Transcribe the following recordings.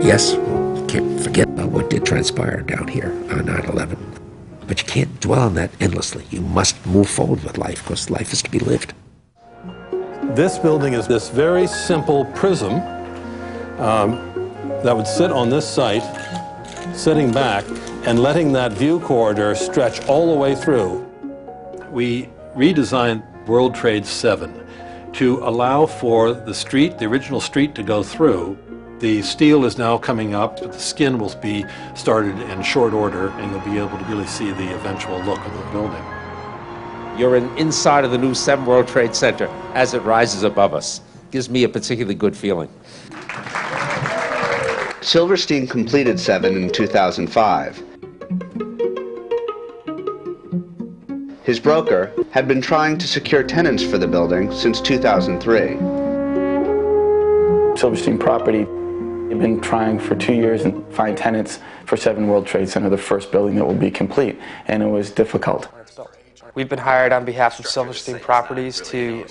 Yes, you can't forget about what did transpire down here on 9/11. But you can't dwell on that endlessly. You must move forward with life, because life is to be lived. This building is this very simple prism that would sit on this site, sitting back, and letting that view corridor stretch all the way through. We redesigned World Trade 7 to allow for the street, the original street, to go through. The steel is now coming up, but the skin will be started in short order, and you'll be able to really see the eventual look of the building. You're inside of the new 7 World Trade Center as it rises above us. Gives me a particularly good feeling. Silverstein completed 7 in 2005. His broker had been trying to secure tenants for the building since 2003. Silverstein Property had been trying for 2 years and find tenants for 7 World Trade Center, the first building that will be complete, and it was difficult. We've been hired on behalf of Silverstein Properties to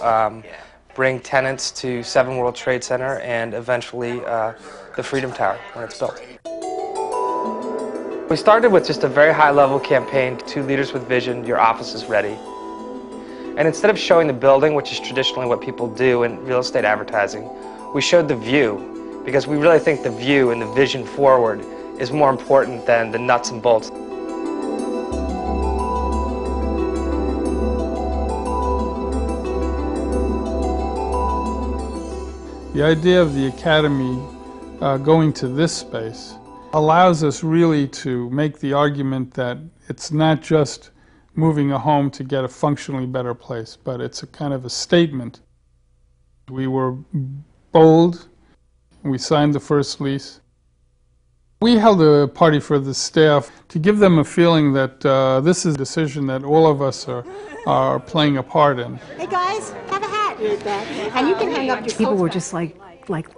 bring tenants to 7 World Trade Center and eventually the Freedom Tower when it's built. We started with just a very high-level campaign, 2 leaders with vision, your office is ready. And instead of showing the building, which is traditionally what people do in real estate advertising, we showed the view, because we really think the view and the vision forward is more important than the nuts and bolts. The idea of the Academy going to this space allows us really to make the argument that it's not just moving a home to get a functionally better place, but it's a kind of a statement. We were bold. We signed the first lease. We held a party for the staff to give them a feeling that this is a decision that all of us are playing a part in. Hey guys, have a hat. And you can hang up your people were just like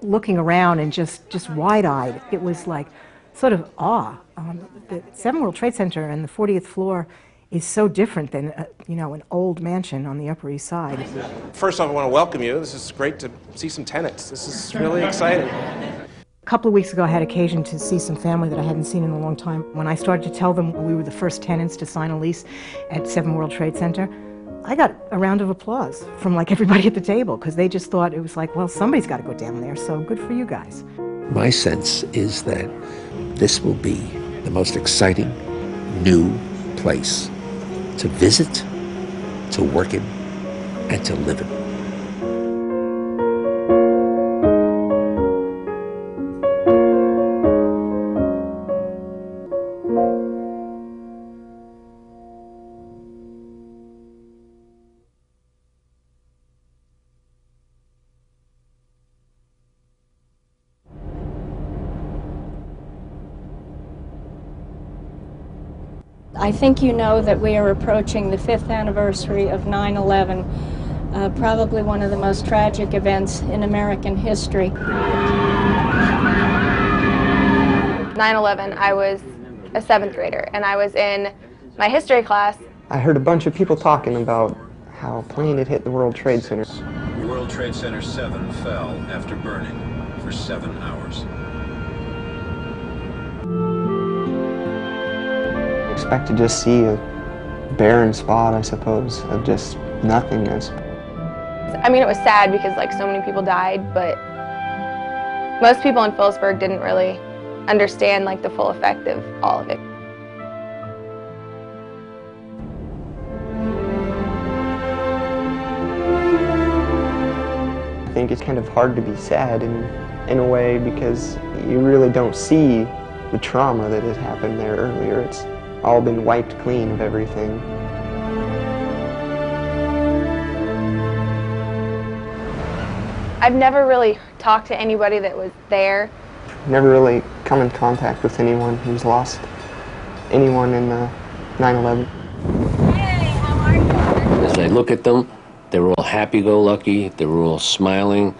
looking around and just wide-eyed. It was like sort of awe. The 7 World Trade Center and the 40th floor is so different than an old mansion on the Upper East Side. First off, I want to welcome you. This is great to see some tenants. This is really exciting. A couple of weeks ago, I had occasion to see some family that I hadn't seen in a long time. When I started to tell them we were the first tenants to sign a lease at 7 World Trade Center, I got a round of applause from like everybody at the table, because they just thought it was like, well, somebody's got to go down there, so good for you guys. My sense is that this will be the most exciting new place to visit, to work in, and to live in. I think you know that we are approaching the 5th anniversary of 9/11, probably one of the most tragic events in American history. 9/11, I was a 7th grader, and I was in my history class. I heard a bunch of people talking about how a plane had hit the World Trade Center. World Trade Center 7 fell after burning for 7 hours. Expect to just see a barren spot, I suppose, of just nothingness. I mean, it was sad because like so many people died, but most people in Phillipsburg didn't really understand like the full effect of all of it. I think it's kind of hard to be sad in a way, because you really don't see the trauma that had happened there earlier. It's all been wiped clean of everything. I've never really talked to anybody that was there. Never really come in contact with anyone who's lost anyone in 9/11. Hey, how are you? As I look at them, they're all happy-go-lucky, they're all smiling,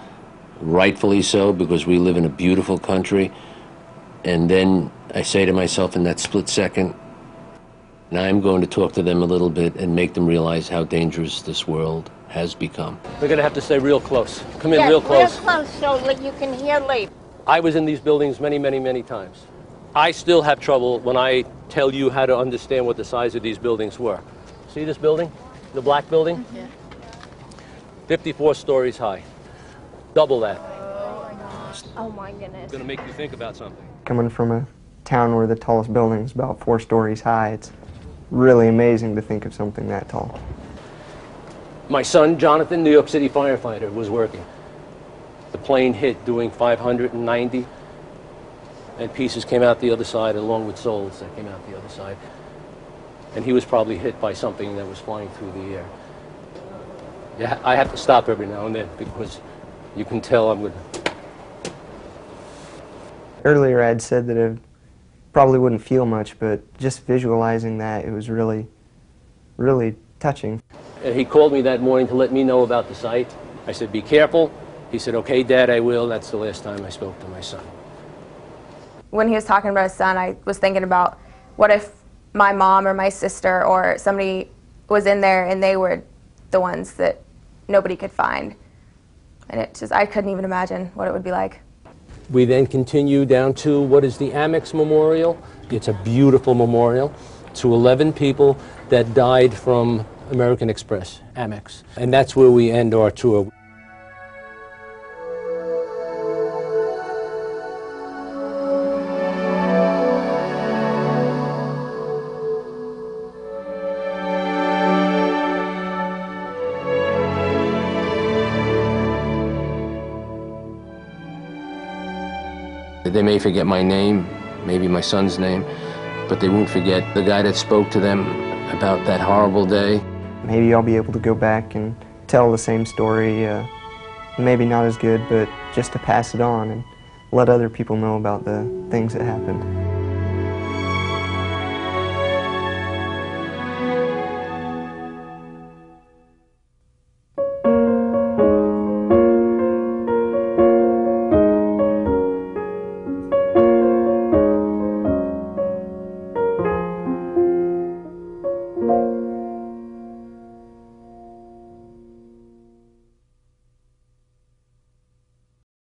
rightfully so, because we live in a beautiful country. And then I say to myself in that split second, and I'm going to talk to them a little bit and make them realize how dangerous this world has become. We're going to have to stay real close. Come in real close. Real close so that you can hear Lee. I was in these buildings many, many, many times. I still have trouble when I tell you how to understand what the size of these buildings were. See this building? The black building? Yeah. 54 stories high. Double that. Oh my goodness. It's going to make you think about something. Coming from a town where the tallest building is about 4 stories high, it's really amazing to think of something that tall. My son, Jonathan, New York City firefighter, was working. The plane hit doing 590, and pieces came out the other side along with souls that came out the other side. And he was probably hit by something that was flying through the air. Yeah, I have to stop every now and then because you can tell I'm going to... Earlier I'd said that it probably wouldn't feel much, but just visualizing that, it was really, really touching. And he called me that morning to let me know about the site. I said, be careful. He said, okay, Dad, I will. That's the last time I spoke to my son. When he was talking about his son, I was thinking about what if my mom or my sister or somebody was in there and they were the ones that nobody could find. And it just, I couldn't even imagine what it would be like. We then continue down to what is the Amex Memorial. It's a beautiful memorial to 11 people that died from American Express, Amex. And that's where we end our tour. They may forget my name, maybe my son's name, but they won't forget the guy that spoke to them about that horrible day. Maybe I'll be able to go back and tell the same story, maybe not as good, but just to pass it on and let other people know about the things that happened.